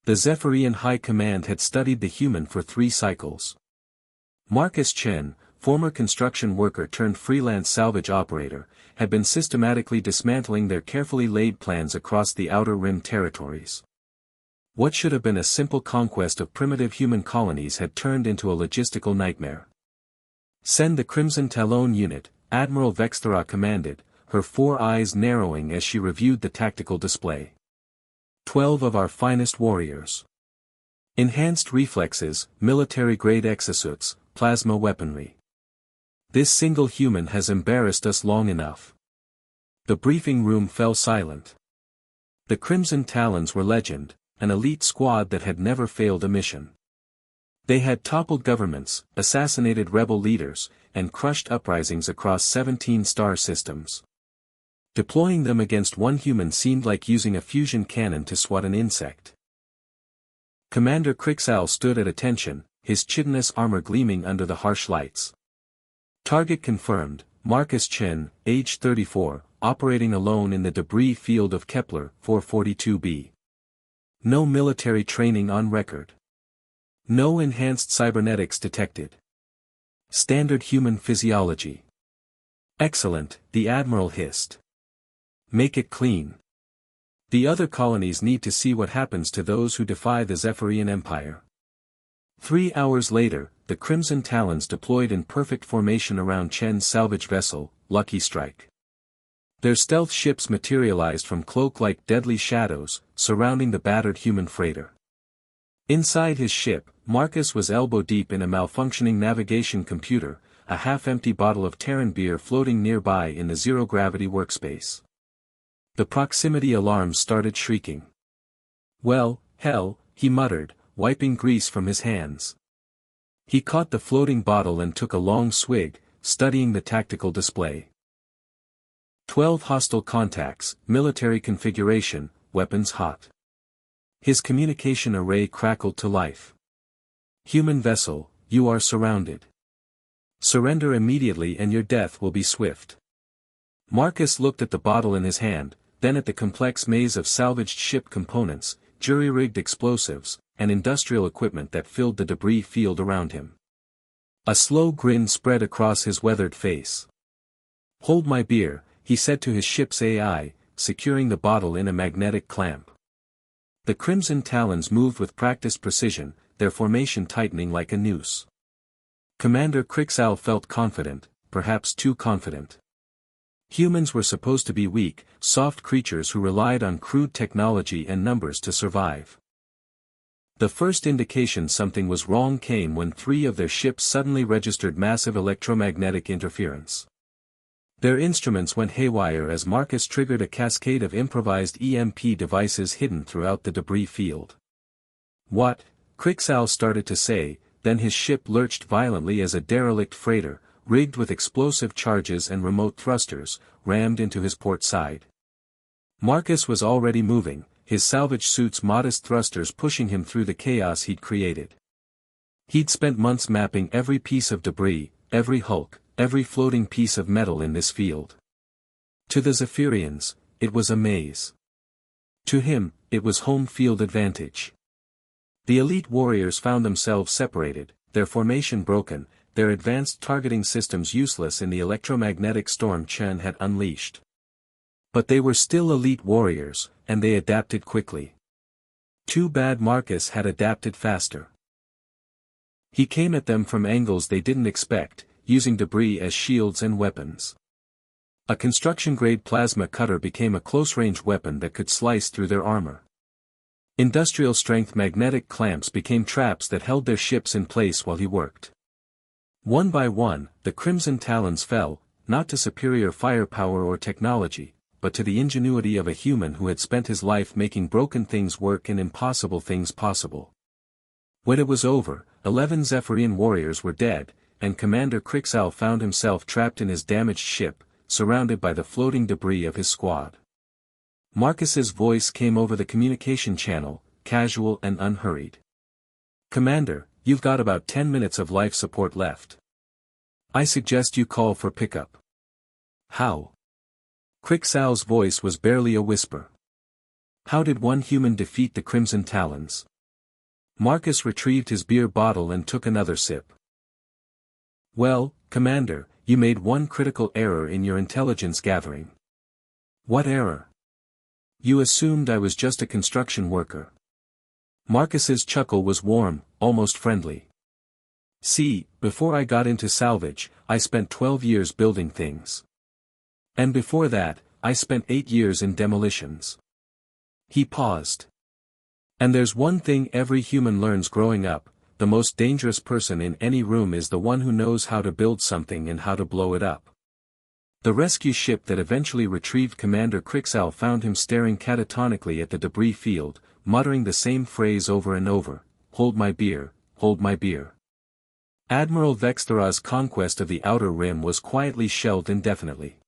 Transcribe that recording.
The Zephyrian High Command had studied the human for 3 cycles. Marcus Chen, former construction worker turned freelance salvage operator, had been systematically dismantling their carefully laid plans across the Outer Rim territories. What should have been a simple conquest of primitive human colonies had turned into a logistical nightmare. "Send the Crimson Talon unit," Admiral Vexthera commanded, her 4 eyes narrowing as she reviewed the tactical display. 12 of our finest warriors. Enhanced reflexes, military-grade exosuits, plasma weaponry. This single human has embarrassed us long enough. The briefing room fell silent. The Crimson Talons were legend, an elite squad that had never failed a mission. They had toppled governments, assassinated rebel leaders, and crushed uprisings across 17 star systems. Deploying them against one human seemed like using a fusion cannon to swat an insect. Commander Crixal stood at attention, his chitinous armor gleaming under the harsh lights. Target confirmed, Marcus Chen, age 34, operating alone in the debris field of Kepler 442b. No military training on record. No enhanced cybernetics detected. Standard human physiology. Excellent, the Admiral hissed. Make it clean. The other colonies need to see what happens to those who defy the Zephyrian Empire. 3 hours later, the Crimson Talons deployed in perfect formation around Chen's salvage vessel, Lucky Strike. Their stealth ships materialized from cloak-like deadly shadows, surrounding the battered human freighter. Inside his ship, Marcus was elbow-deep in a malfunctioning navigation computer, a half-empty bottle of Terran beer floating nearby in the zero-gravity workspace. The proximity alarms started shrieking. "Well, hell," he muttered, wiping grease from his hands. He caught the floating bottle and took a long swig, studying the tactical display. 12 hostile contacts, military configuration, weapons hot. His communication array crackled to life. "Human vessel, you are surrounded. Surrender immediately and your death will be swift." Marcus looked at the bottle in his hand, then at the complex maze of salvaged ship components, jury-rigged explosives, and industrial equipment that filled the debris field around him. A slow grin spread across his weathered face. "Hold my beer," he said to his ship's AI, securing the bottle in a magnetic clamp. The Crimson Talons moved with practiced precision, their formation tightening like a noose. Commander Crixal felt confident, perhaps too confident. Humans were supposed to be weak, soft creatures who relied on crude technology and numbers to survive. The first indication something was wrong came when 3 of their ships suddenly registered massive electromagnetic interference. Their instruments went haywire as Marcus triggered a cascade of improvised EMP devices hidden throughout the debris field. "What?" Crixal started to say, then his ship lurched violently as a derelict freighter, rigged with explosive charges and remote thrusters, rammed into his port side. Marcus was already moving, his salvage suit's modest thrusters pushing him through the chaos he'd created. He'd spent months mapping every piece of debris, every hulk, every floating piece of metal in this field. To the Zephyrians, it was a maze. To him, it was home field advantage. The elite warriors found themselves separated, their formation broken, their advanced targeting systems useless in the electromagnetic storm Chen had unleashed. But they were still elite warriors, and they adapted quickly. Too bad Marcus had adapted faster. He came at them from angles they didn't expect, using debris as shields and weapons. A construction-grade plasma cutter became a close-range weapon that could slice through their armor. Industrial-strength magnetic clamps became traps that held their ships in place while he worked. One by one, the Crimson Talons fell, not to superior firepower or technology, but to the ingenuity of a human who had spent his life making broken things work and impossible things possible. When it was over, 11 Zephyrian warriors were dead, and Commander Crixal found himself trapped in his damaged ship, surrounded by the floating debris of his squad. Marcus's voice came over the communication channel, casual and unhurried. "Commander, you've got about 10 minutes of life support left. I suggest you call for pickup." "How?" Crixal's voice was barely a whisper. "How did one human defeat the Crimson Talons?" Marcus retrieved his beer bottle and took another sip. Well, Commander, you made one critical error in your intelligence gathering. What error? You assumed I was just a construction worker. Marcus's chuckle was warm, almost friendly. See, before I got into salvage, I spent 12 years building things. And before that, I spent 8 years in demolitions. He paused. And there's one thing every human learns growing up: the most dangerous person in any room is the one who knows how to build something and how to blow it up. The rescue ship that eventually retrieved Commander Crixal found him staring catatonically at the debris field, muttering the same phrase over and over: "Hold my beer, hold my beer." Admiral Vexthara's conquest of the Outer Rim was quietly shelved indefinitely.